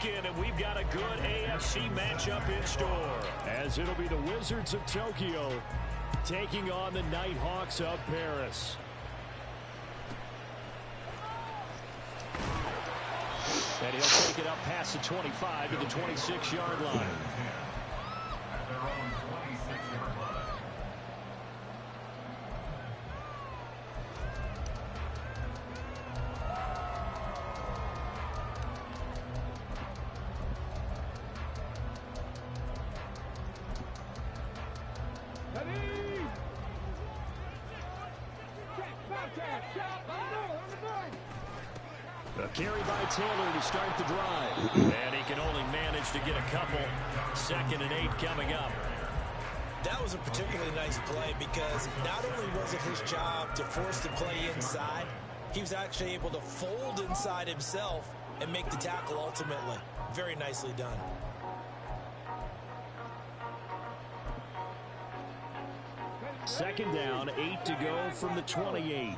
And we've got a good AFC matchup in store, as it'll be the Wizards of Tokyo taking on the Nighthawks of Paris. And he'll take it up past the 25 to the 26-yard line. At their own 26-yard line. A carry by Taylor to start the drive. And he can only manage to get a couple. 2nd and 8 coming up. That was a particularly nice play because not only was it his job to force the play inside, he was actually able to fold inside himself and make the tackle ultimately. Very nicely done. Second down, 8 to go from the 28.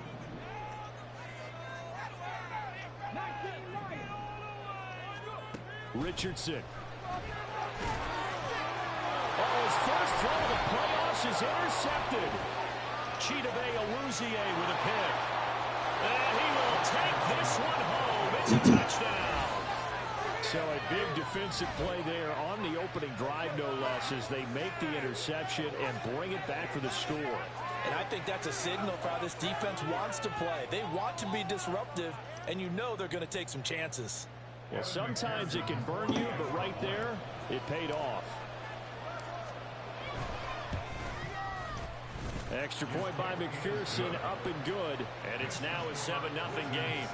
Richardson. Oh, his first throw of the playoffs is intercepted. Chidobe Awuzie with a pick. And he will take this one home. It's a touchdown. So a big defensive play there on the opening drive, no less, as they make the interception and bring it back for the score. And I think that's a signal for how this defense wants to play. They want to be disruptive, and you know they're going to take some chances. Well, sometimes it can burn you, but right there, it paid off. Extra point by McPherson, up and good. And it's now a 7-0 game.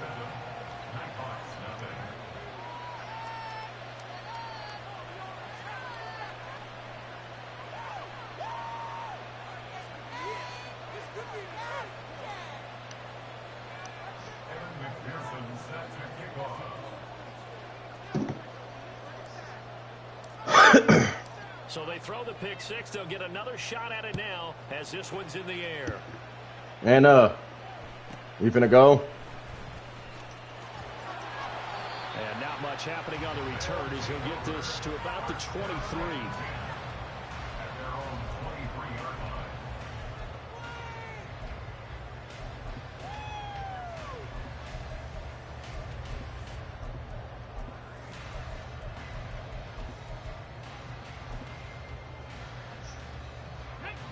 So they throw the pick six. They'll get another shot at it now as this one's in the air. And we finna go. And not much happening on the return as he'll get this to about the 23.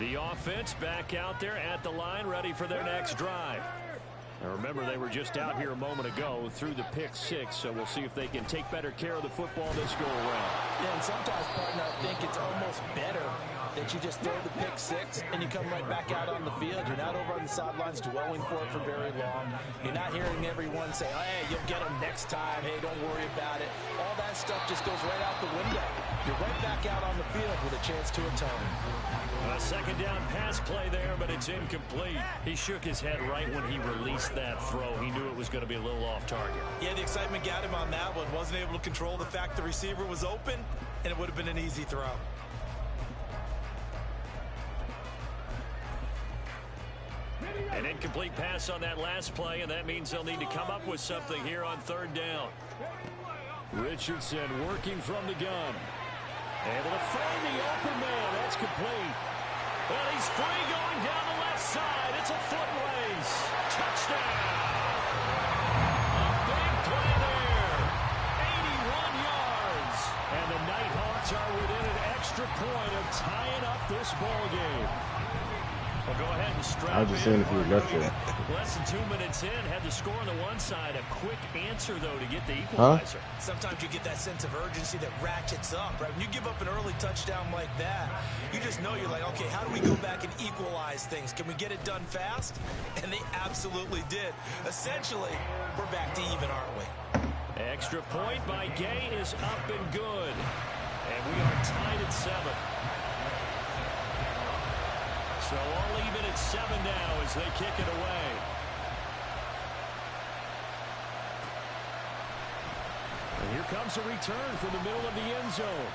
The offense back out there at the line, ready for their next drive. Now remember, they were just out here a moment ago through the pick six, so we'll see if they can take better care of the football this go around. Yeah, and sometimes, partner, I think it's almost better that you just throw the pick six and you come right back out on the field. You're not over on the sidelines dwelling for it for very long. You're not hearing everyone say, hey, you'll get them next time. Hey, don't worry about it. All that stuff just goes right out the window. You're right back out on the field with a chance to atone. A second down pass play there, but it's incomplete. He shook his head right when he released that throw. He knew it was going to be a little off target. Yeah, the excitement got him on that one. Wasn't able to control the fact the receiver was open, and it would have been an easy throw. An incomplete pass on that last play, and that means they'll need to come up with something here on third down. Richardson working from the gun. Able to find the open man. That's complete. Well, he's free going down the left side. It's a foot race. Touchdown. A big play there. 81 yards. And the Nighthawks are within an extra point of tying up this ball game. Well, go ahead and strap in. I was just saying if you left there. Less than 2 minutes in, had the score on the one side. A quick answer, though, to get the equalizer. Sometimes you get that sense of urgency that ratchets up, right? When you give up an early touchdown like that, you just know you're like, okay, how do we go back and equalize things? Can we get it done fast? And they absolutely did. Essentially, we're back to even, aren't we? Extra point by Gay is up and good. And we are tied at 7. So all even at 7 now as they kick it away. And here comes a return from the middle of the end zone.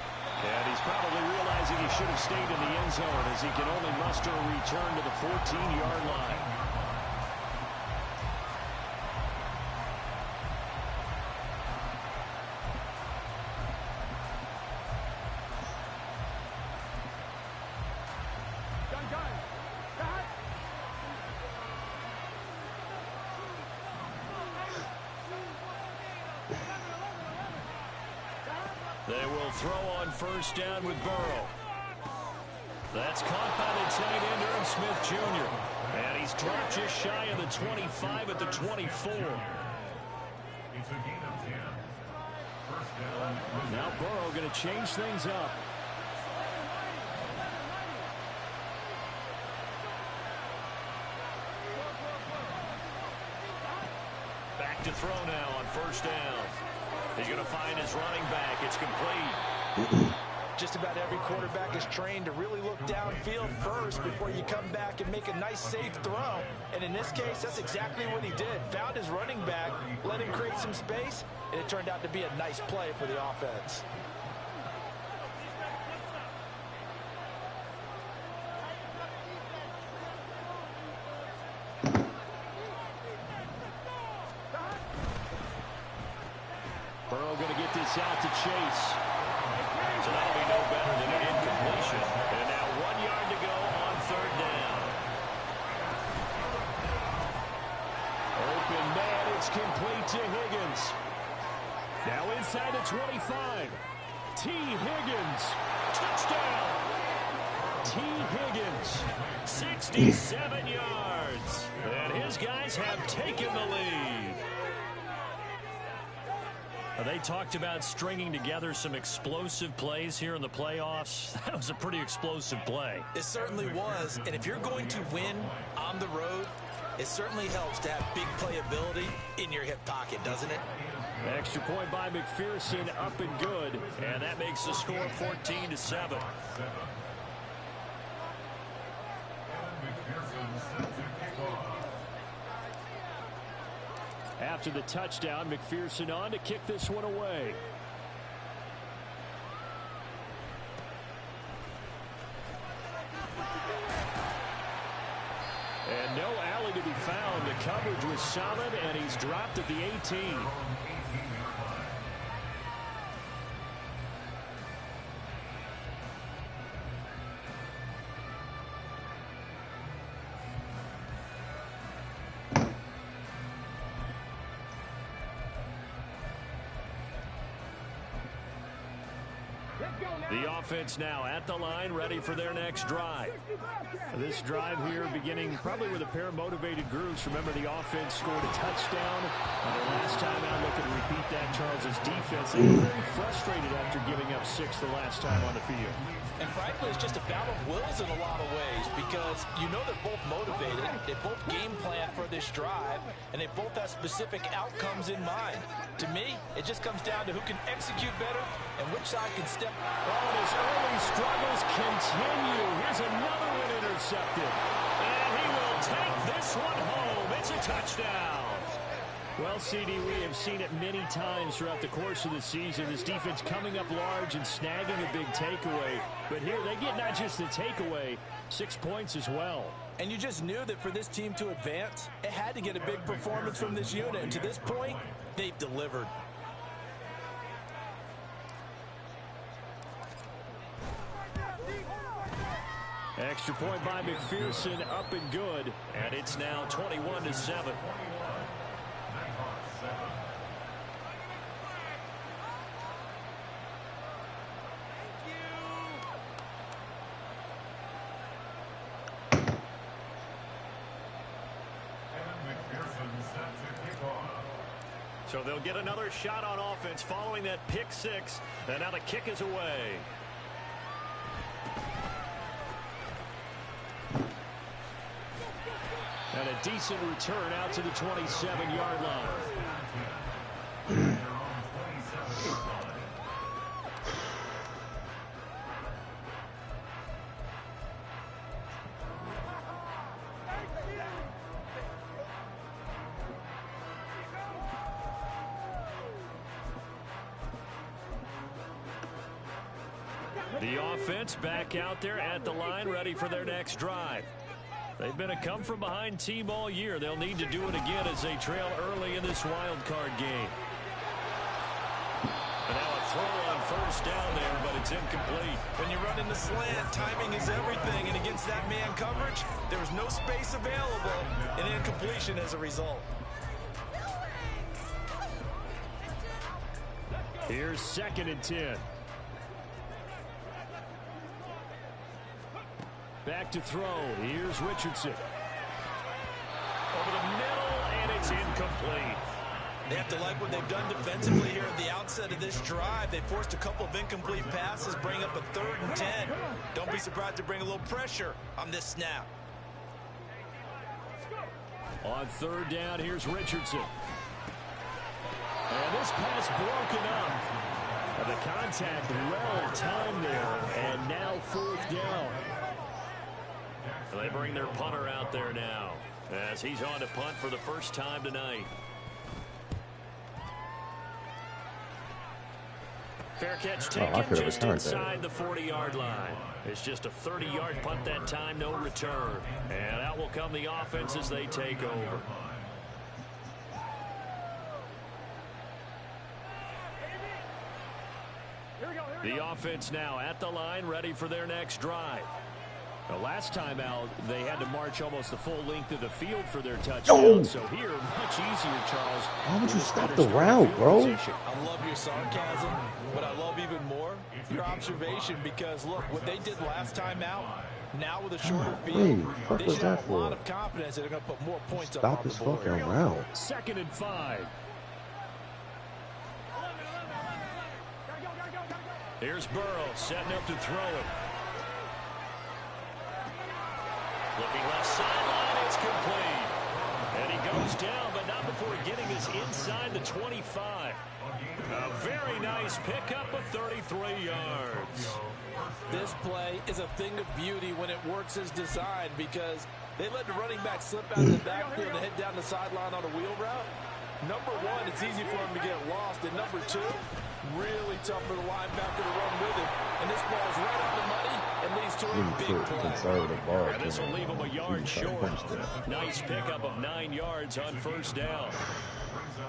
And he's probably realizing he should have stayed in the end zone as he can only muster a return to the 14-yard line. They will throw on first down with Burrow. That's caught by the tight end, Irv Smith Jr. And he's dropped just shy of the 25 at the 24. It's a gain of 10. First down. Now Burrow going to change things up. Back to throw now on first down. He's going to find his running back. It's complete. Just about every quarterback is trained to really look downfield first before you come back and make a nice, safe throw. And in this case, that's exactly what he did. Found his running back, let him create some space, and it turned out to be a nice play for the offense. Burrow going to get this out to Chase. So that'll be no better than an incompletion. And now 1 yard to go on third down. Open man, it's complete to Higgins. Now inside the 25. T. Higgins. Touchdown. T. Higgins. 67 yards. And his guys have taken the lead. They talked about stringing together some explosive plays here in the playoffs. That was a pretty explosive play. It certainly was. And if you're going to win on the road, it certainly helps to have big playability in your hip pocket, doesn't it? Extra point by McPherson, up and good. And that makes the score 14-7. After the touchdown, McPherson on to kick this one away. And no alley to be found. The coverage was solid, and he's dropped at the 18. The offense now at the line, ready for their next drive. This drive here beginning probably with a pair of motivated groups. Remember, the offense scored a touchdown. And the last time out, looking to repeat that, Charles' defense, they were very frustrated after giving up 6 the last time on the field. And frankly, it's just a battle of wills in a lot of ways because you know they're both motivated, they both game plan for this drive, and they both have specific outcomes in mind. To me, it just comes down to who can execute better and which side can step. Oh, and his early struggles continue. Here's another one intercepted. And he will take this one home. It's a touchdown. Well, CD, we have seen it many times throughout the course of the season. This defense coming up large and snagging a big takeaway. But here they get not just the takeaway, 6 points as well. And you just knew that for this team to advance, it had to get a big performance from this unit. And to this point, they've delivered. Extra point by McPherson, up and good. And it's now 21-7. So they'll get another shot on offense following that pick 6. And now the kick is away. And a decent return out to the 27-yard line. The offense back out there at the line, ready for their next drive. They've been a come-from-behind team all year. They'll need to do it again as they trail early in this wild card game. And now a throw on first down there, but it's incomplete. When you run in the slant, timing is everything. And against that man coverage, there was no space available, and incompletion as a result. Here's 2nd and 10. Back to throw. Here's Richardson. Over the middle, and it's incomplete. They have to like what they've done defensively here at the outset of this drive. They forced a couple of incomplete passes, bring up a 3rd and 10. Don't be surprised to bring a little pressure on this snap. On 3rd down, here's Richardson. And this pass broken up. And the contact well timed there. And now 4th down. They bring their punter out there now as he's on to punt for the first time tonight. Fair catch taken just inside the 40-yard line. It's just a 30-yard punt that time, no return. And out will come the offense as they take over. The offense now at the line, ready for their next drive. The last time out, they had to march almost the full length of the field for their touchdown. So here, much easier, Charles. Why would you stop the route, bro? I love your sarcasm, but I love even more your observation because, look, what they did last time out, now with a shorter field, they should have a lot of confidence that they're going to put more points up on the board. Stop this fucking route. 2nd and 5. Here's Burrow setting up to throw it. Looking left sideline, it's complete. And he goes down, but not before getting us inside the 25. A very nice pickup of 33 yards. This play is a thing of beauty when it works as designed because they let the running back slip out of the backfield and head down the sideline on a wheel route. Number one, it's easy for him to get lost. And number two, really tough for the linebacker to run with it. And this ball is right on the money and leads to a big play. And this will leave him a yard short. Nice pickup of 9 yards on 1st down.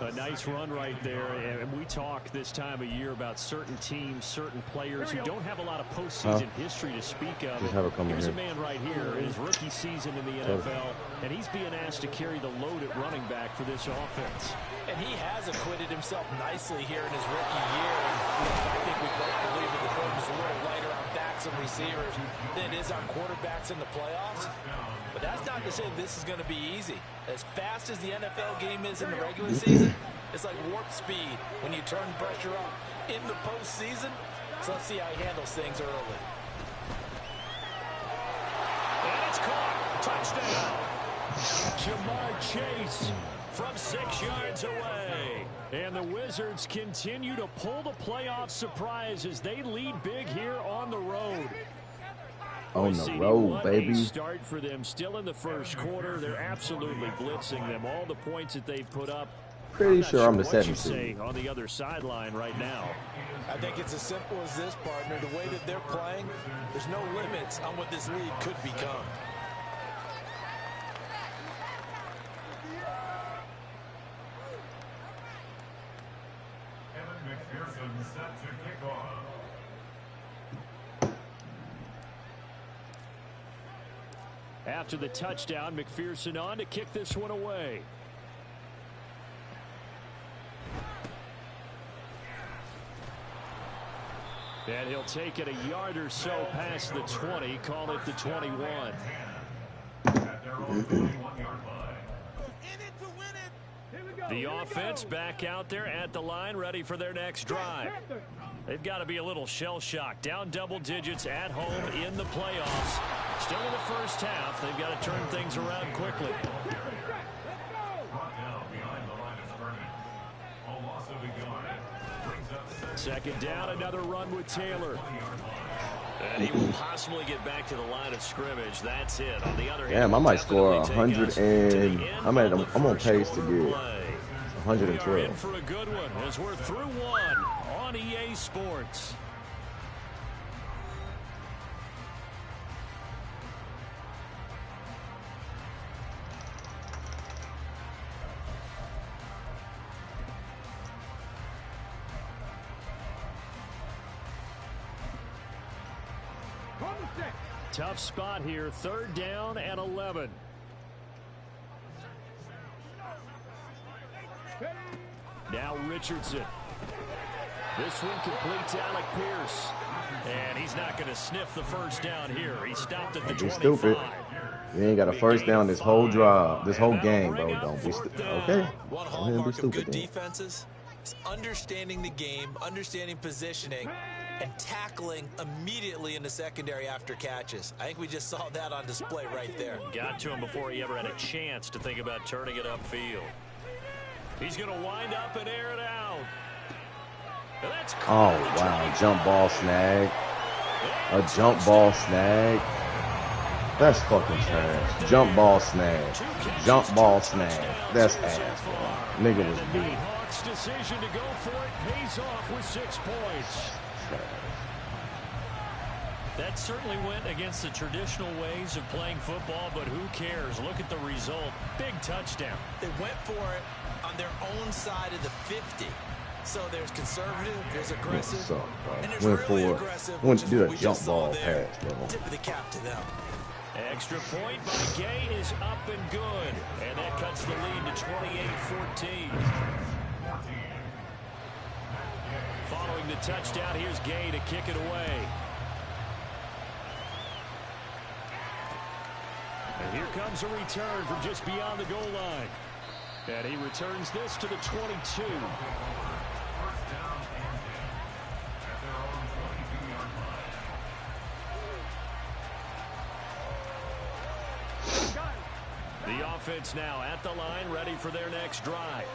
A nice run right there. And we talk this time of year about certain teams, certain players who don't have a lot of postseason history to speak of. Here's a man right here in his rookie season in the NFL, and he's being asked to carry the load at running back for this offense. And he has acquitted himself nicely here in his rookie year. And I think we both believe that the burden is a little lighter on backs and receivers than it is on quarterbacks in the playoffs. But that's not to say this is going to be easy. As fast as the NFL game is in the regular season, it's like warp speed when you turn pressure up in the postseason. So let's see how he handles things early. And it's caught. Touchdown. Jamar Chase from 6 yards away. And the Wizards continue to pull the playoff surprise as they lead big here on the road. On the road, baby. Start for them still in the first quarter. They're absolutely blitzing them. All the points that they've put up. Pretty sure I'm the 7th seed on the other sideline right now. I think it's as simple as this, partner. The way that they're playing, there's no limits on what this league could become. Set to kick off. After the touchdown, McPherson on to kick this one away. And he'll take it a yard or so past the 20, call it the 21. At their own 21-yard line. The offense back out there at the line, ready for their next drive. They've got to be a little shell-shocked. Down double digits at home in the playoffs. Still in the first half. They've got to turn things around quickly. Brought down behind the line of scrimmage. A loss of a yard. Brings up 2nd down, another run with Taylor. And he will possibly get back to the line of scrimmage. That's it. On the other hand, damn, I might score 100 and I'm on pace to get 112. We are in for a good one as we're through one on EA Sports. Tough spot here, 3rd down and 11. Now Richardson. This one completes Alec Pierce. And he's not going to sniff the first down here. He stopped at the 25. Stupid. You ain't got a first down this whole drive, this whole game, bro. Don't be stupid. Okay. One hallmark of good defenses is understanding the game, understanding positioning, and tackling immediately in the secondary after catches. I think we just saw that on display right there. Got to him before he ever had a chance to think about turning it upfield. He's going to wind up and air it out. Oh, wow. Jump ball snag. A jump ball snag. That's fucking trash. Jump ball snag. Jump ball snag. That's ass, bro. Nigga was beat. Hawks' decision to go for it pays off with 6 points. That certainly went against the traditional ways of playing football, but who cares? Look at the result. Big touchdown. They went for it on their own side of the 50. So there's conservative, there's aggressive, and there's really aggressive. Went to do a jump ball pass, bro. Tip of the cap to them. Extra point by Gay is up and good. And that cuts the lead to 28-14. Following the touchdown, here's Gay to kick it away. And here comes a return from just beyond the goal line. And he returns this to the 22. The offense now at the line, ready for their next drive.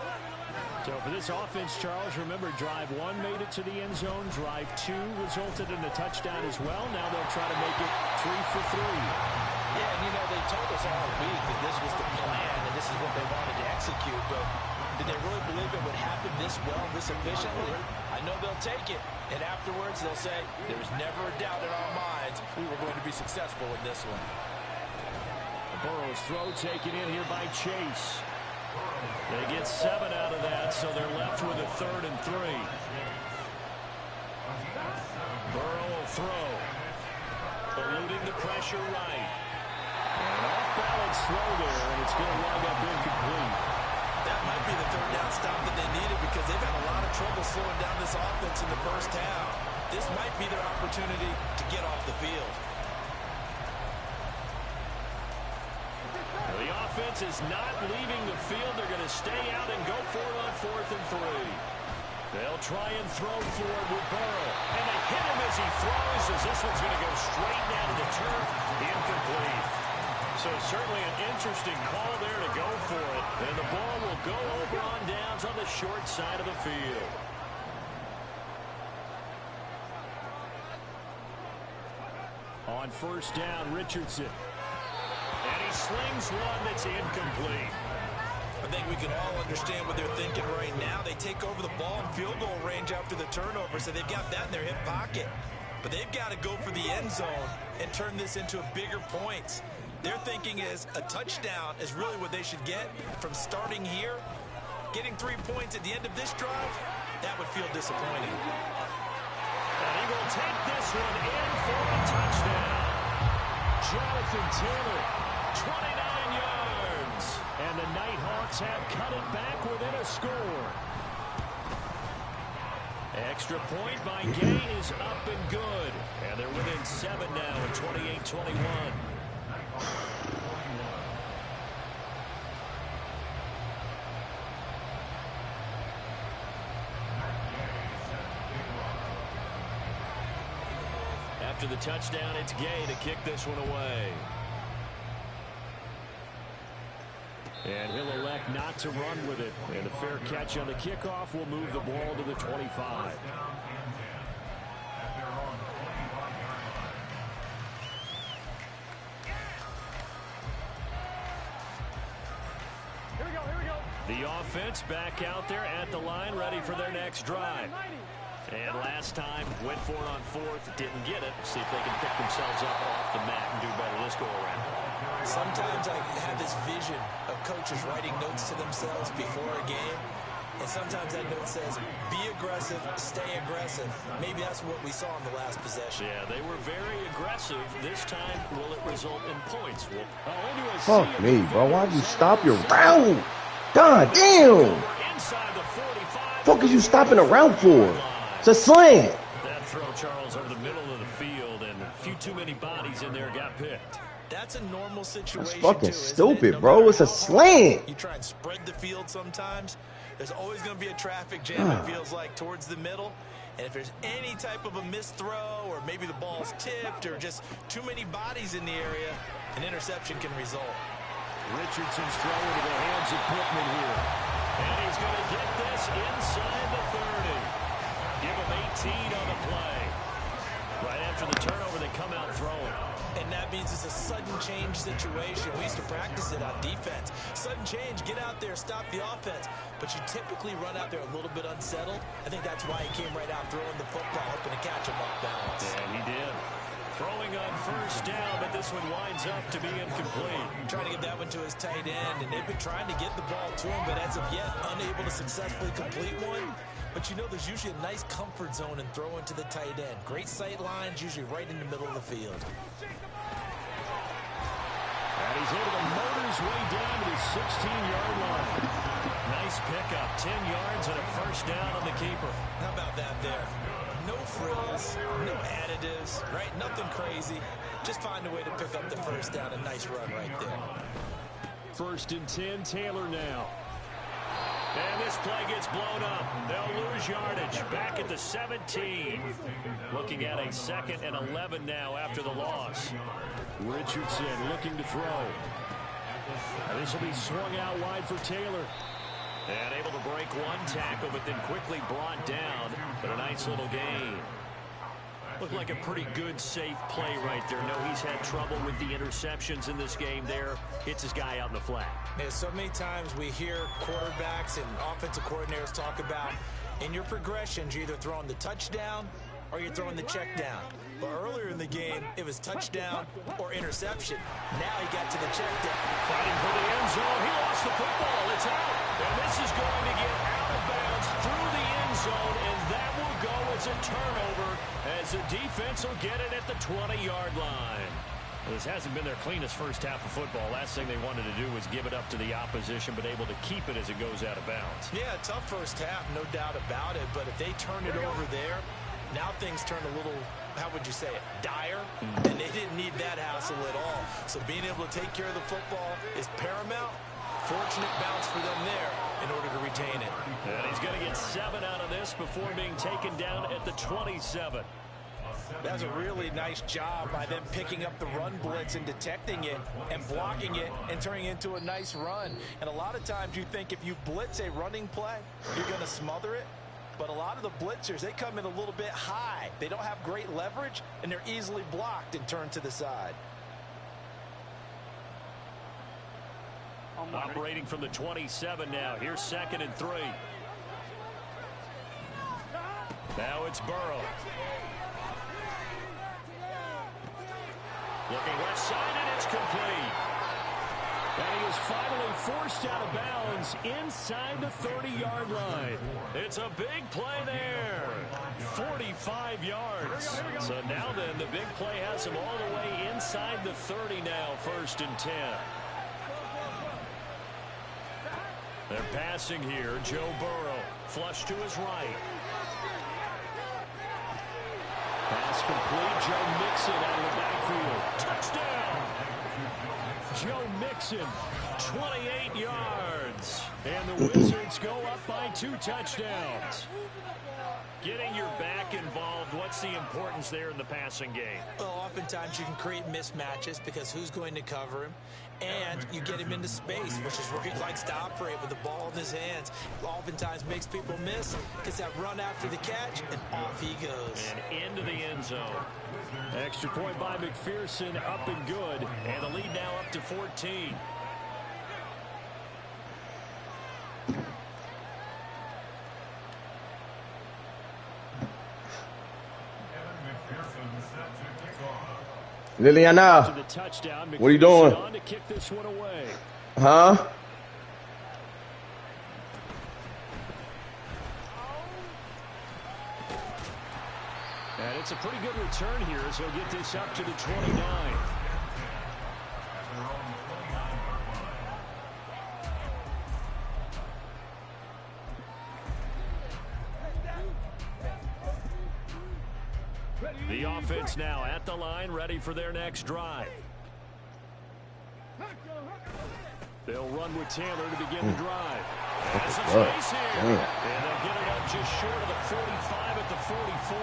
So for this offense, Charles, remember, drive 1 made it to the end zone. Drive 2 resulted in a touchdown as well. Now they'll try to make it 3 for 3. Yeah, and you know, they told us all week that this was the plan and this is what they wanted to execute, but did they really believe it would happen this well, this efficiently? I know they'll take it, and afterwards they'll say, there's never a doubt in our minds we were going to be successful in this one. Burrow's throw taken in here by Chase. They get 7 out of that, so they're left with a 3rd and 3. Burrow will throw. Eluding the pressure right. An off-balance throw there, and it's going to wind up incomplete. That might be the 3rd down stop that they needed because they've had a lot of trouble slowing down this offense in the first half. This might be their opportunity to get off the field. The offense is not leaving the field. They're going to stay out and go for it on 4th and 3. They'll try and throw for it with Burrow. And they hit him as he throws, as this one's going to go straight down to the turf. Incomplete. So certainly an interesting call there to go for it. And the ball will go over on downs on the short side of the field. On 1st down, Richardson. And he slings one that's incomplete. I think we can all understand what they're thinking right now. They take over the ball in field goal range after the turnover, so they've got that in their hip pocket. But they've got to go for the end zone and turn this into a bigger points. Their thinking is a touchdown is really what they should get from starting here. Getting 3 points at the end of this drive, that would feel disappointing. And he will take this one in for a touchdown. Jonathan Taylor, 29 yards. And the Nighthawks have cut it back within a score. Extra point by Gay is up and good. And they're within 7 now at 28-21. After the touchdown, it's Gay to kick this one away. And he'll elect not to run with it. And a fair catch on the kickoff will move the ball to the 25. Here we go. The offense back out there at the line, ready for their next drive. And last time, went for it on 4th, didn't get it. See if they can pick themselves up off the mat and do better this go around. Sometimes I have this vision of coaches writing notes to themselves before a game. And sometimes that note says, be aggressive, stay aggressive. Maybe that's what we saw in the last possession. Yeah, they were very aggressive. This time, will it result in points? Fuck me, bro. Why'd you stop your round? God damn. Inside the 45. Fuck is you stopping the route for? It's a sling. That throw, Charles, over the middle of the field, and a few too many bodies in there got picked. That's a normal situation. That's fucking too, stupid, no bro. It's a sling. You try and spread the field sometimes. There's always going to be a traffic jam, it feels like, towards the middle. And if there's any type of a missed throw, or maybe the ball's tipped, or just too many bodies in the area, an interception can result. Richardson's throw into the hands of Pittman here. And he's going to get this inside the 30. Give him 18 on the play. Right after the turnover, they come out throwing. And that means it's a sudden change situation. We used to practice it on defense. Sudden change, get out there, stop the offense. But you typically run out there a little bit unsettled. I think that's why he came right out throwing the football, hoping to catch him off balance. And he did. Throwing on first down, but this one winds up to be incomplete. Trying to get that one to his tight end, and they've been trying to get the ball to him, but as of yet, unable to successfully complete one. But you know there's usually a nice comfort zone in throwing to the tight end. Great sight lines, usually right in the middle of the field. And he's able to motor his way down to the 16-yard line. Nice pickup, 10 yards and a first down on the keeper. How about that there? No frills, no additives, right? Nothing crazy. Just find a way to pick up the first down. A nice run right there. 1st and 10, Taylor now. And this play gets blown up. They'll lose yardage. Back at the 17. Looking at a 2nd and 11 now after the loss. Richardson looking to throw. And this will be swung out wide for Taylor. And able to break one tackle, but then quickly brought down. But a nice little gain. Looked like a pretty good, safe play right there. No, he's had trouble with the interceptions in this game there. Hits his guy out in the flat. Yeah, so many times we hear quarterbacks and offensive coordinators talk about in your progressions, you're either throwing the touchdown or you're throwing the check down. But earlier in the game, it was touchdown or interception. Now he got to the check down. Fighting for the end zone. He lost the football. It's out. And this is going to get out of bounds through the end zone, and that will go as a turnover as the defense will get it at the 20-yard line. Well, this hasn't been their cleanest first half of football. Last thing they wanted to do was give it up to the opposition, but able to keep it as it goes out of bounds. Yeah, tough first half, no doubt about it. But if they turn it over there, now things turn a little, how would you say it, dire? And they didn't need that hassle at all. So being able to take care of the football is paramount. Fortunate bounce for them there in order to retain it. And he's going to get 7 out of this before being taken down at the 27. That was a really nice job by them picking up the run blitz and detecting it and blocking it and turning it into a nice run. And a lot of times you think if you blitz a running play, you're going to smother it. But a lot of the blitzers, they come in a little bit high. They don't have great leverage, and they're easily blocked and turned to the side. Operating from the 27 now. Here's 2nd and 3. Now it's Burrow. Looking left side, and it's complete. And he is finally forced out of bounds inside the 30-yard line. It's a big play there. 45 yards. So now then, the big play has him all the way inside the 30 now, 1st and 10. They're passing here. Joe Burrow, flush to his right. Pass complete. Joe Mixon out of the backfield. Touchdown! Joe Mixon, 28 yards. And the Wizards go up by 2 touchdowns. Getting your back involved, what's the importance there in the passing game? Well, oftentimes you can create mismatches because who's going to cover him? And you get him into space, which is where he likes to operate with the ball in his hands. Oftentimes makes people miss, gets that run after the catch, and off he goes. And into the end zone. Extra point by McPherson, up and good. And the lead now up to 14. Liliana, what are you doing? Huh? And it's a pretty good return here as he'll get this up to the 29. The offense now at the line, ready for their next drive. They'll run with Taylor to begin the drive. Has a space here. And they'll get it up just short of the 45 at the 44.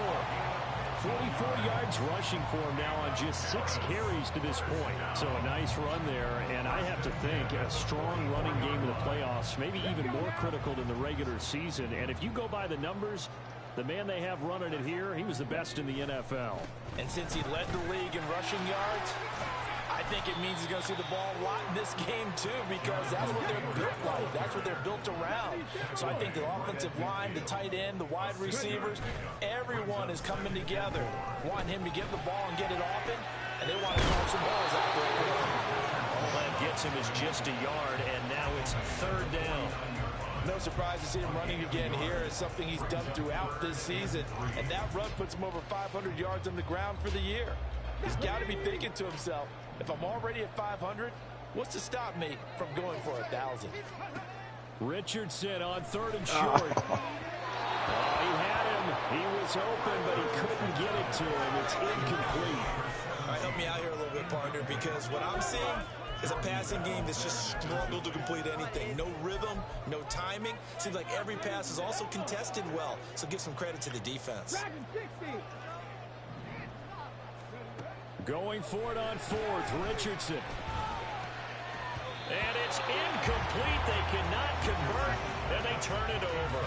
44 yards rushing for him now on just 6 carries to this point. So a nice run there, and I have to think a strong running game in the playoffs, maybe even more critical than the regular season. And if you go by the numbers, the man they have running it here, he was the best in the NFL. And since he led the league in rushing yards, I think it means he's going to see the ball a lot in this game, too, because that's what they're built like. That's what they're built around. So I think the offensive line, the tight end, the wide receivers, everyone is coming together, wanting him to get the ball and get it often, and they want to carve some balls out there. All that gets him is just a yard, and now it's 3rd down. No surprise to see him running again here. It's something he's done throughout this season, and that run puts him over 500 yards on the ground for the year. He's got to be thinking to himself, if I'm already at 500, what's to stop me from going for 1,000? Richardson on 3rd and short. He had him. He was open, but he couldn't get it to him. It's incomplete. All right, help me out here a little bit, partner, because what I'm seeing is a passing game that's just struggled to complete anything. No rhythm, no timing. Seems like every pass is also contested well, so give some credit to the defense. Going for it on 4th, Richardson. And it's incomplete. They cannot convert, and they turn it over.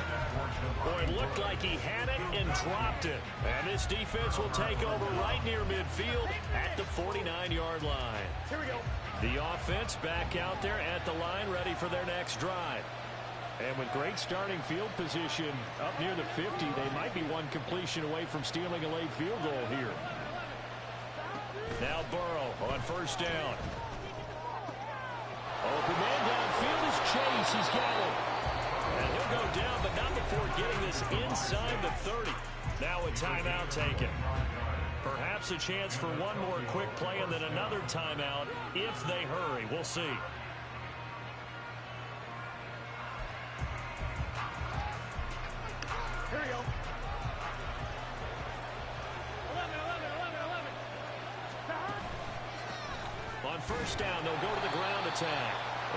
Boy, it looked like he had it and dropped it. And this defense will take over right near midfield at the 49-yard line. Here we go. The offense back out there at the line, ready for their next drive. And with great starting field position up near the 50, they might be one completion away from stealing a late field goal here. Now Burrow on 1st down. Open man downfield is Chase. He's got it. And he'll go down, but not before getting this inside the 30. Now a timeout taken. Perhaps a chance for one more quick play and then another timeout if they hurry. We'll see. Here we go. 11. On 1st down, they'll go to the ground attack.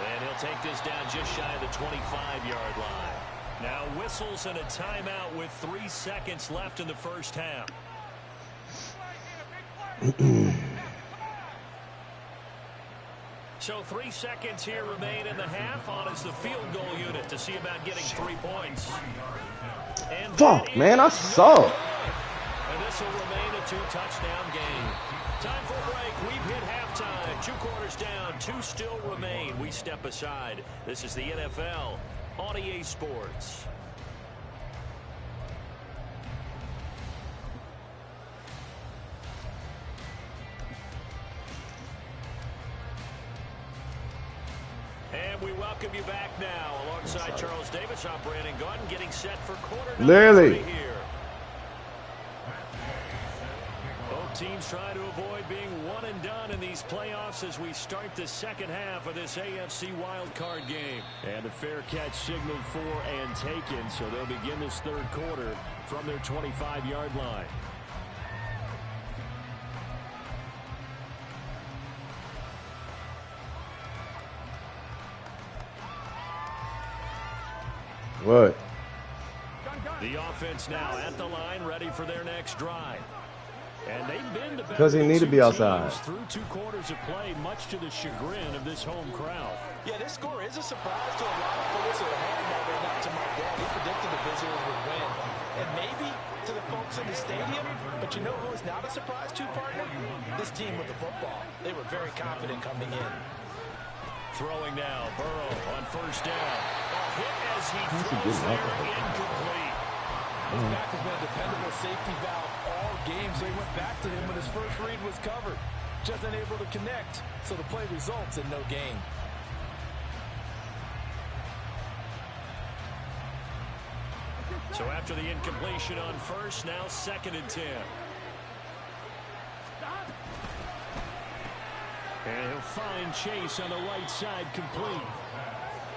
And he'll take this down just shy of the 25-yard line. Now whistles and a timeout with 3 seconds left in the 1st half. So 3 seconds here remain in the half. On is the field goal unit to see about getting 3 points. And fuck, man, I suck. And this will remain a 2-touchdown game. Time for a break. We've hit halftime. 2 quarters down. 2 still remain. We step aside. This is the NFL on EA Sports. And we welcome you back now. Alongside Charles Davis, I'm Brandon Gunn, getting set for quarter number 3 here. Both teams trying to avoid being one and done in these playoffs as we start the second half of this AFC wildcard game. And the fair catch signaled for and taken, so they'll begin this 3rd quarter from their 25-yard line. What? The offense now at the line, ready for their next drive. And they've been the because he need to be outside through 2 quarters of play, much to the chagrin of this home crowd. Yeah, this score is a surprise to a lot of folks at home. Not to my dad. He predicted the visitors would win, and maybe to the folks in the stadium. But you know who is not a surprise to, partner? This team with the football. They were very confident coming in. Throwing now, Burrow on 1st down. A hit as he throws there, incomplete. His back has been a dependable safety valve all game, so he went back to him when his first read was covered. Just unable to connect, so the play results in no gain. So after the incompletion on 1st, now 2nd and 10. And he'll find Chase on the right side complete.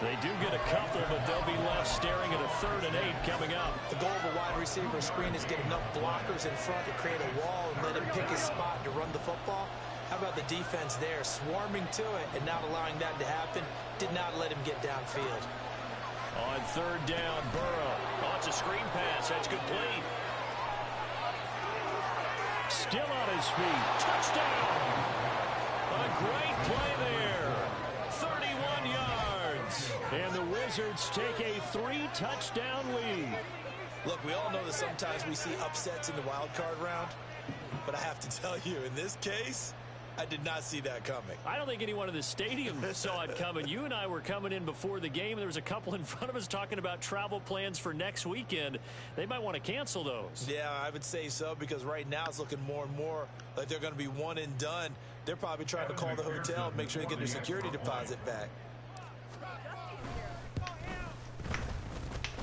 They do get a couple, but they'll be left staring at a 3rd and 8 coming up. The goal of a wide receiver screen is get enough blockers in front to create a wall and let him pick his spot to run the football. How about the defense there, swarming to it and not allowing that to happen? Did not let him get downfield. On 3rd down, Burrow. Oh, it's a screen pass. That's complete. Still on his feet. Touchdown! A great play there. 31 yards. And the Wizards take a 3-touchdown lead. Look, we all know that sometimes we see upsets in the wild card round. But I have to tell you, in this case, I did not see that coming. I don't think anyone in the stadium saw it coming. You and I were coming in before the game. There was a couple in front of us talking about travel plans for next weekend. They might want to cancel those. Yeah, I would say so, because right now it's looking more and more like they're going to be one and done. They're probably trying to call the hotel and make sure they get their security deposit back.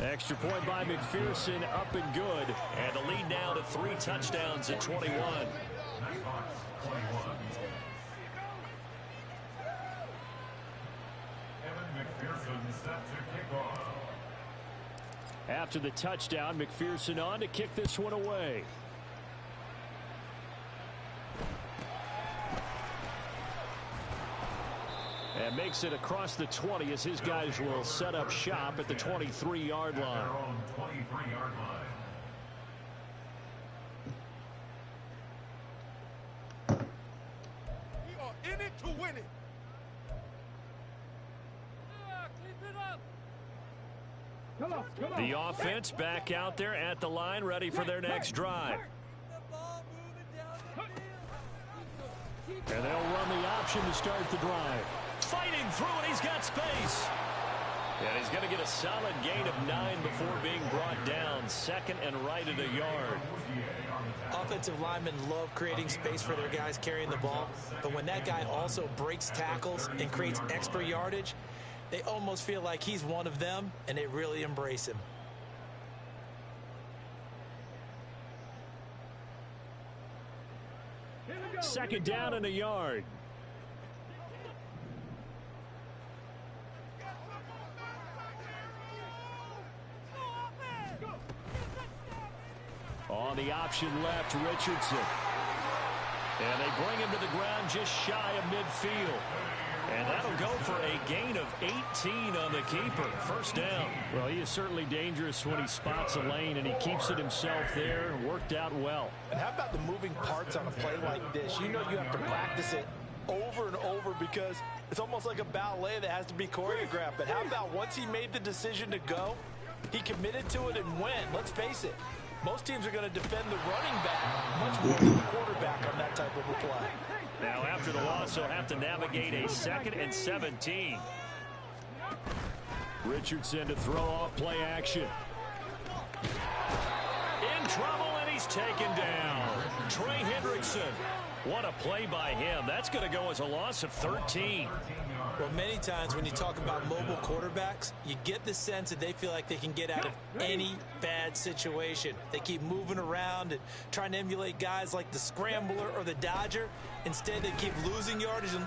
Extra point by McPherson, up and good. And the lead now to 3 touchdowns at 21. After the touchdown, McPherson on to kick this one away. And makes it across the 20 as his guys will set up shop at the 23-yard line. We are in it to win it. The offense back out there at the line, ready for their next drive. And they'll run the option to start the drive. Fighting through it, he's got space. And he's going to get a solid gain of 9 before being brought down. 2nd and right at a yard. Offensive linemen love creating space for their guys carrying the ball. But when that guy also breaks tackles and creates extra yardage, they almost feel like he's one of them, and they really embrace him. Second down and a yard. On the option left, Richardson. And they bring him to the ground just shy of midfield. And that'll go for a gain of 18 on the keeper. First down. Well, he is certainly dangerous when he spots a lane, and he keeps it himself there. Worked out well. And how about the moving parts on a play like this? You know you have to practice it over and over because it's almost like a ballet that has to be choreographed. But how about once he made the decision to go, he committed to it and went. Let's face it, most teams are going to defend the running back much more than the quarterback on that type of a play. Now, after the loss, he'll have to navigate a 2nd and 17. Richardson to throw off play action. In trouble, and he's taken down. Trey Hendrickson. What a play by him. That's going to go as a loss of 13. Well, many times when you talk about mobile quarterbacks, you get the sense that they feel like they can get out of any bad situation. They keep moving around and trying to emulate guys like the Scrambler or the Dodger. Instead, they keep losing yardage and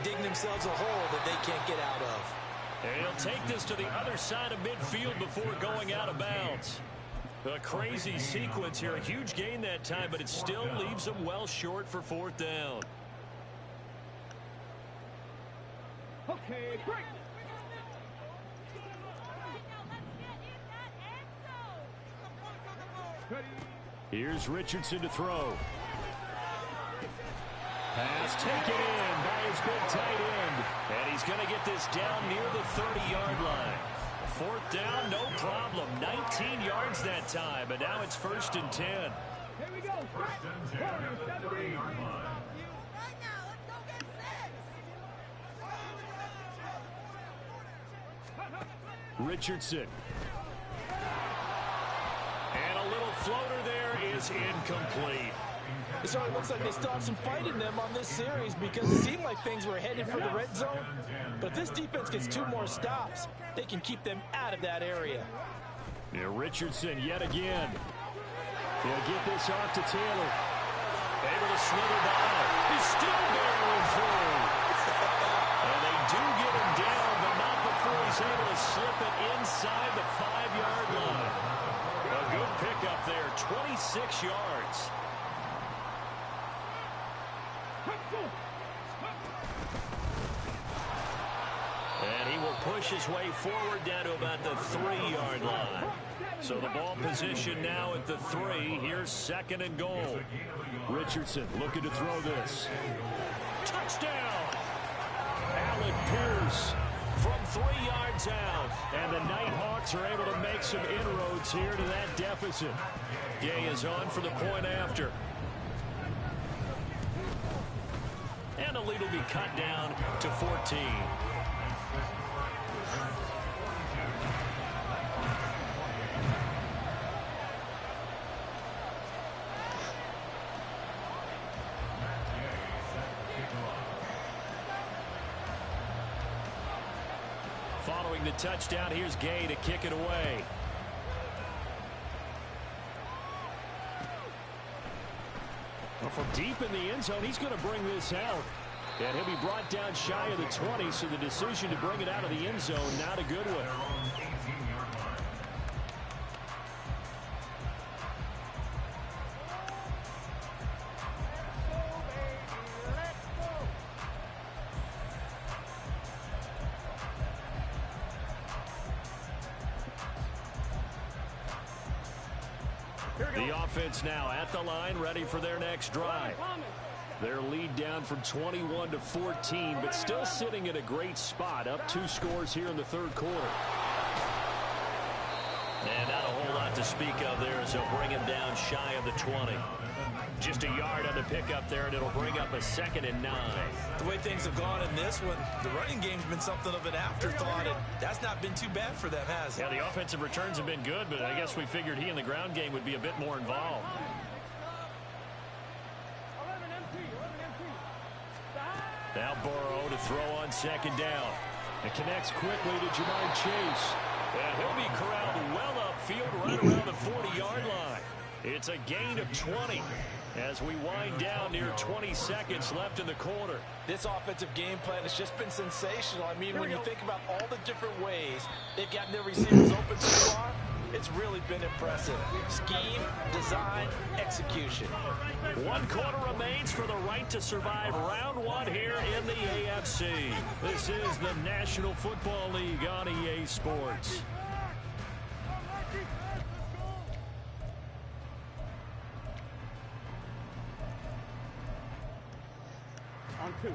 digging themselves a hole that they can't get out of. And he'll take this to the other side of midfield before going out of bounds. A crazy sequence here. A huge gain that time, but it still leaves them well short for 4th down. Okay, great. Here's Richardson to throw. Pass taken in by his big tight end. And he's going to get this down near the 30-yard line. 4th down, no problem. 19 yards that time, but now it's 1st and 10. Here we go. First and 10 at the 30-yard line. Richardson. And a little floater there is incomplete. It certainly looks like they still have some fight in them on this series because it seemed like things were headed for the red zone. But if this defense gets 2 more stops, they can keep them out of that area. Yeah, Richardson yet again. He'll get this off to Taylor. Able to slither by. He's still barreling through. And they do get him down, but not he's able to slip it inside the 5-yard line. A good pickup there, 26 yards. And he will push his way forward down to about the 3-yard line. So the ball position now at the 3. Here's 2nd and goal. Richardson looking to throw this. Touchdown! Alec Pierce from 3 yards out. And the Nighthawks are able to make some inroads here to that deficit. Gay is on for the point after. And the lead will be cut down to 14. Following the touchdown, here's Gay to kick it away. Well, from deep in the end zone, he's going to bring this out. And he'll be brought down shy of the 20, so the decision to bring it out of the end zone, not a good one. The offense now at the line, ready for their next drive. Their lead down from 21 to 14, but still sitting at a great spot, up 2 scores here in the 3rd quarter. And not a whole lot to speak of there as they'll bring him down shy of the 20. Just a yard on the pickup there, and it'll bring up a 2nd and 9. The way things have gone in this one, the running game's been something of an afterthought, and that's not been too bad for them, has it? Yeah, the offensive returns have been good, but I guess we figured he in the ground game would be a bit more involved. Now Burrow to throw on 2nd down. It connects quickly to Jamar Chase. And he'll be corralled well upfield right around the 40-yard line. It's a gain of 20 as we wind down near 20 seconds left in the quarter. This offensive game plan has just been sensational. I mean, when you think about all the different ways they've gotten their receivers open so far, it's really been impressive. Scheme, design, execution. 1 quarter remains for the right to survive round 1 here in the AFC. This is the National Football League on EA Sports. On 2.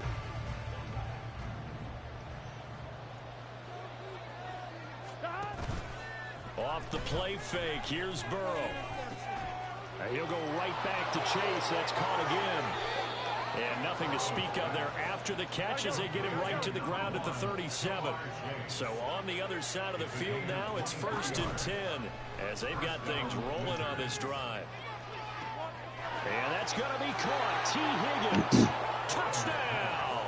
Off the play fake, here's Burrow. He'll go right back to Chase. That's caught again. And nothing to speak of there after the catch as they get him right to the ground at the 37. So on the other side of the field now, it's 1st and 10 as they've got things rolling on this drive. And that's going to be caught. T. Higgins. Touchdown.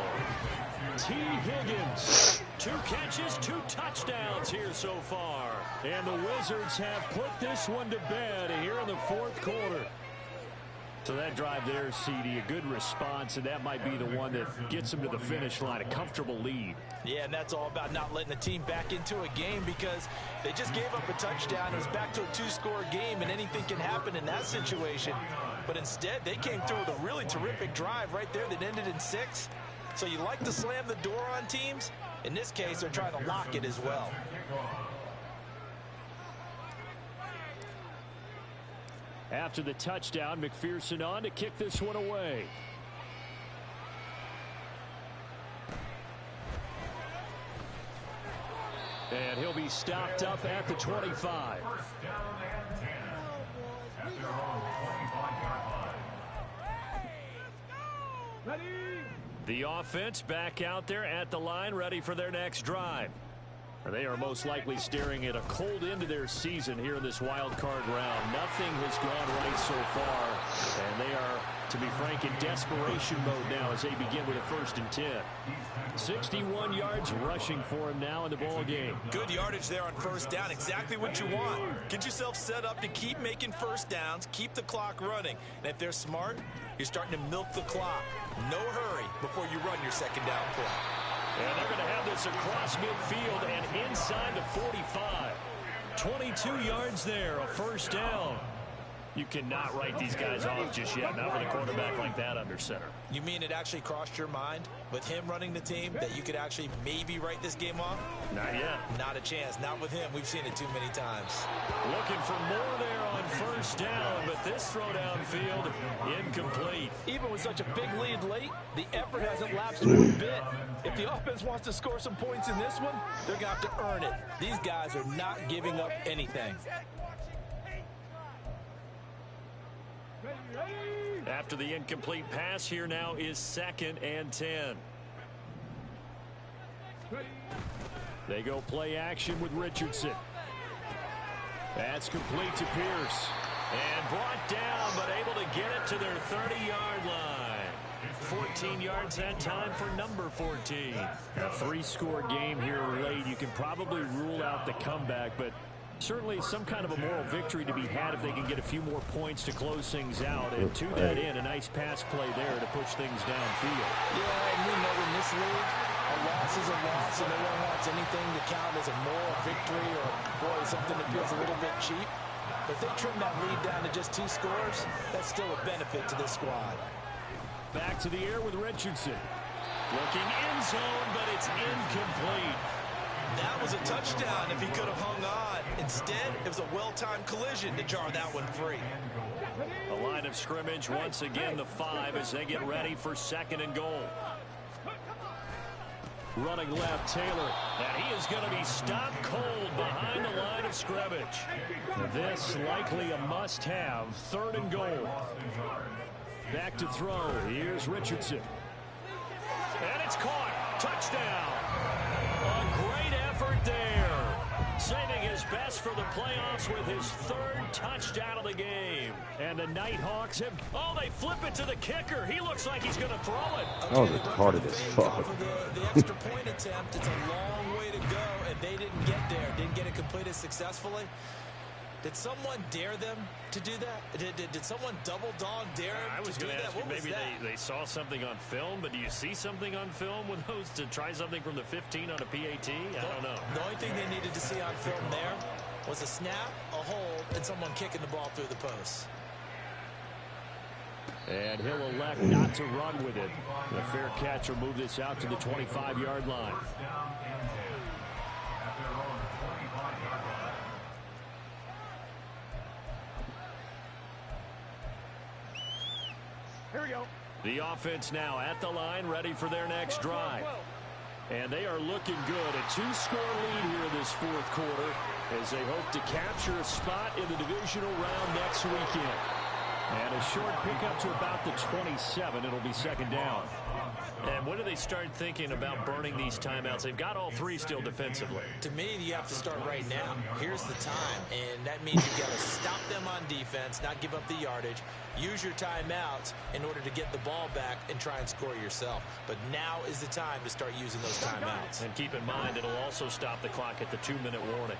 T. Higgins. 2 catches, 2 touchdowns here so far. And the Wizards have put this one to bed here in the 4th quarter. So that drive there, CD, a good response, and that might be the one that gets them to the finish line, a comfortable lead. Yeah, and that's all about not letting the team back into a game because they just gave up a touchdown. It was back to a 2-score game, and anything can happen in that situation. But instead, they came through with a really terrific drive right there that ended in 6. So you like to slam the door on teams? In this case, they're trying to lock it as well. After the touchdown, McPherson on to kick this one away. And he'll be stopped up at the 25. 1st down and 10. At their own 25-yard line. The offense back out there at the line, ready for their next drive. They are most likely staring at a cold end to their season here in this wild card round. Nothing has gone right so far, and they are, to be frank, in desperation mode now as they begin with a 1st and 10. 61 yards rushing for him now in the ball game. Good yardage there on 1st down, exactly what you want. Get yourself set up to keep making 1st downs, keep the clock running. And if they're smart, you're starting to milk the clock. No hurry before you run your 2nd down play. And they're going to have this across midfield and inside the 45. 22 yards there, a first down. You cannot write these guys off just yet, not with a quarterback like that under center. You mean it actually crossed your mind with him running the team that you could actually maybe write this game off? Not yet. Not a chance. Not with him. We've seen it too many times. Looking for more there on first down, but this throw downfield incomplete. Even with such a big lead late, the effort hasn't lapsed one bit. If the offense wants to score some points in this one, they're going to have to earn it. These guys are not giving up anything. After the incomplete pass, here now is 2nd and 10. They go play action with Richardson. That's complete to Pierce. And brought down, but able to get it to their 30-yard line. 14 yards that time for number 14. A 3-score game here late. You can probably rule out the comeback, but certainly some kind of a moral victory to be had if they can get a few more points to close things out. And to that end, a nice pass play there to push things downfield. Yeah, and we know in this league, a loss is a loss, and no one wants anything to count as a moral victory or, boy, something that feels a little bit cheap. But if they trim that lead down to just 2 scores, that's still a benefit to this squad. Back to the air with Richardson. Looking end zone, but it's incomplete. That was a touchdown if he could have hung on. Instead, it was a well-timed collision to jar that one free. A line of scrimmage, once again the 5 as they get ready for 2nd and goal. Running left, Taylor. And he is going to be stopped cold behind the line of scrimmage. This likely a must-have. 3rd and goal. Back to throw. Here's Richardson. And it's caught. Touchdown. A great effort there. Saving his best for the playoffs with his 3rd touchdown of the game. And the Nighthawks have... Oh, they flip it to the kicker. He looks like he's going to throw it. That was retarded as fuck. The extra point attempt, it's a long way to go, and they didn't get there. Didn't get it completed successfully. Did someone dare them to do that? Did someone double dog dare them I was to do going to that? ask you, What was maybe that? they saw something on film, but do you see something on film with those to try something from the 15 on a PAT? I don't know. The only thing they needed to see on film there was a snap, a hold, and someone kicking the ball through the post. And he'll elect not to run with it. The fair catch will move this out to the 25-yard line. Here we go. The offense now at the line, ready for their next drive. And they are looking good. A 2-score lead here in this 4th quarter as they hope to capture a spot in the divisional round next weekend. And a short pickup to about the 27. It'll be 2nd down. And when do they start thinking about burning these timeouts? They've got all 3 still defensively. To me, you have to start right now. Here's the time, and that means you've got to stop them on defense, not give up the yardage, use your timeouts in order to get the ball back and try and score yourself. But now is the time to start using those timeouts. And keep in mind, it'll also stop the clock at the 2-minute warning.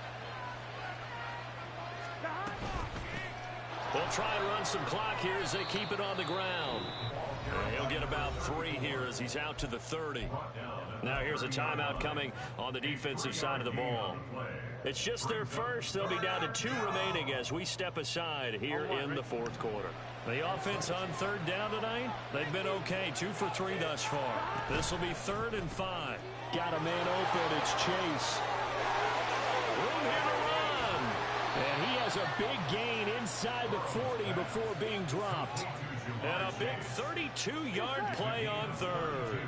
They'll try and run some clock here as they keep it on the ground. He'll get about 3 here as he's out to the 30. Now here's a timeout coming on the defensive side of the ball. It's just their first. They'll be down to 2 remaining as we step aside here in the 4th quarter. The offense on 3rd down tonight, they've been okay. 2 for 3 thus far. This will be 3rd and 5. Got a man open. It's Chase. Room here to run. And he has a big gain inside the 40 before being dropped. And a big 32-yard play on 3rd.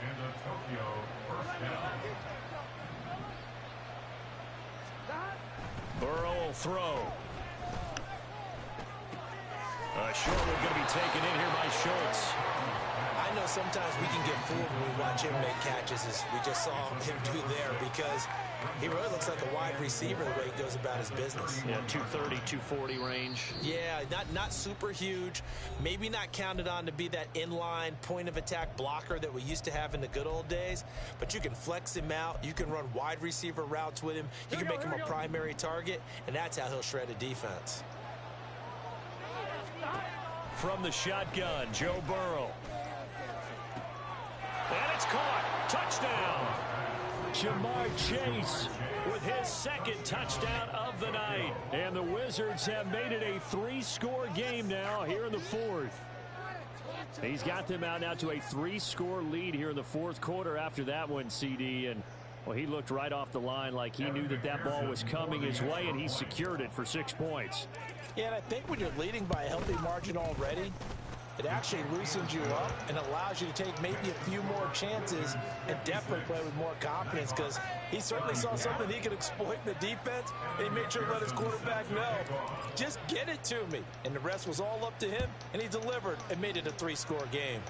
And the Tokyo first down. Burrow will throw. A short one going to be taken in here by Schultz. I know sometimes we can get fooled when we watch him make catches, as we just saw him do there, because he really looks like a wide receiver the way he goes about his business. Yeah, 230, 240 range. Yeah, not super huge. Maybe not counted on to be that inline point-of-attack blocker that we used to have in the good old days, but you can flex him out. You can run wide receiver routes with him. You can make him a primary target, and that's how he'll shred a defense. From the shotgun, Joe Burrow. And it's caught. Touchdown. Jamar Chase with his second touchdown of the night. And the Wizards have made it a 3-score game now here in the fourth. He's got them out now to a 3-score lead here in the fourth quarter after that one, CD. And, well, he looked right off the line like he knew that that ball was coming his way, and he secured it for 6 points. Yeah, and I think when you're leading by a healthy margin already, it actually loosens you up and allows you to take maybe a few more chances and definitely play with more confidence, because he certainly saw something he could exploit in the defense, and he made sure to let his quarterback know, just get it to me. And the rest was all up to him, and he delivered and made it a 3-score game.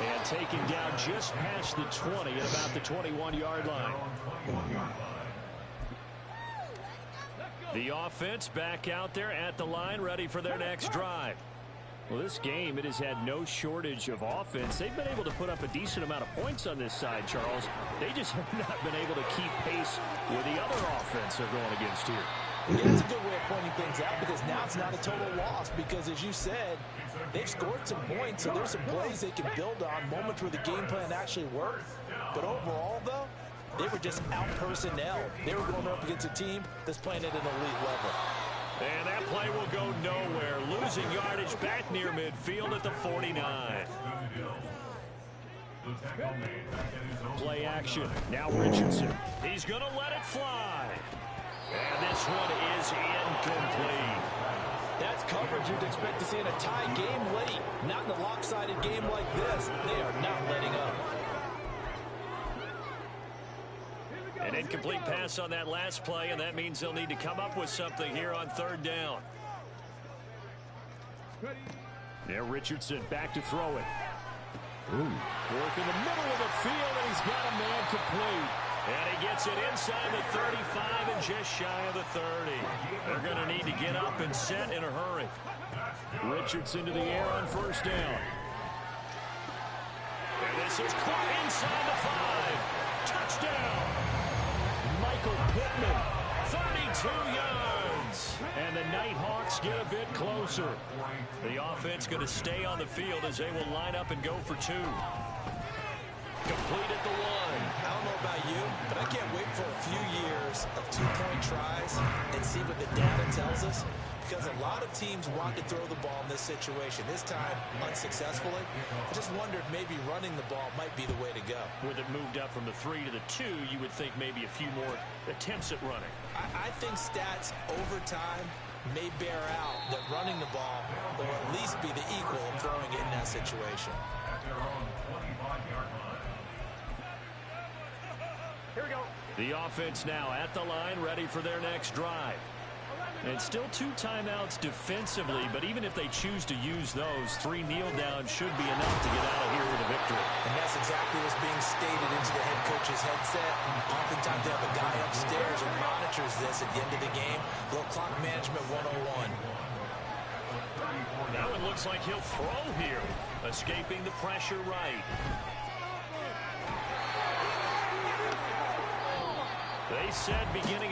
And taken down just past the 20 at about the 21-yard line. The offense back out there at the line, ready for their next drive. Well, this game, it has had no shortage of offense. They've been able to put up a decent amount of points on this side, Charles. They just have not been able to keep pace with the other offense they're going against here. Yeah, that's a good way of pointing things out, because now it's not a total loss, because as you said, they've scored some points, so there's some plays they can build on, moments where the game plan actually worked. But overall, though, they were just out-personnel. They were going up against a team that's playing at an elite level. And that play will go nowhere. Losing yardage back near midfield at the 49. Play action. Now Richardson. He's going to let it fly. And this one is incomplete. That's coverage you'd expect to see in a tie game late. Not in a lopsided game like this. They are not letting up. An incomplete pass on that last play, and that means they'll need to come up with something here on third down. There, Richardson back to throw it. Work in the middle of the field, and he's got a man complete. And he gets it inside the 35 and just shy of the 30. They're going to need to get up and set in a hurry. Richardson to the air on first down. And this is caught inside the 5. Touchdown. Michael Pittman, 32 yards. And the Nighthawks get a bit closer. The offense going to stay on the field as they will line up and go for 2. Complete at the 1. I don't know about you, but I can't wait for a few years of 2-point tries and see what the data tells us, because a lot of teams want to throw the ball in this situation. This time, unsuccessfully. I just wonder if maybe running the ball might be the way to go. With it moved up from the 3 to the 2, you would think maybe a few more attempts at running. I think stats over time may bear out that running the ball will at least be the equal of throwing it in that situation. At their own 25-yard line. Here we go. The offense now at the line, ready for their next drive. And still 2 timeouts defensively, but even if they choose to use those, 3 kneel downs should be enough to get out of here with a victory. And that's exactly what's being stated into the head coach's headset. Oftentimes they have a guy upstairs who monitors this at the end of the game. Little clock management 101. Now it looks like he'll throw here, escaping the pressure right. They said beginning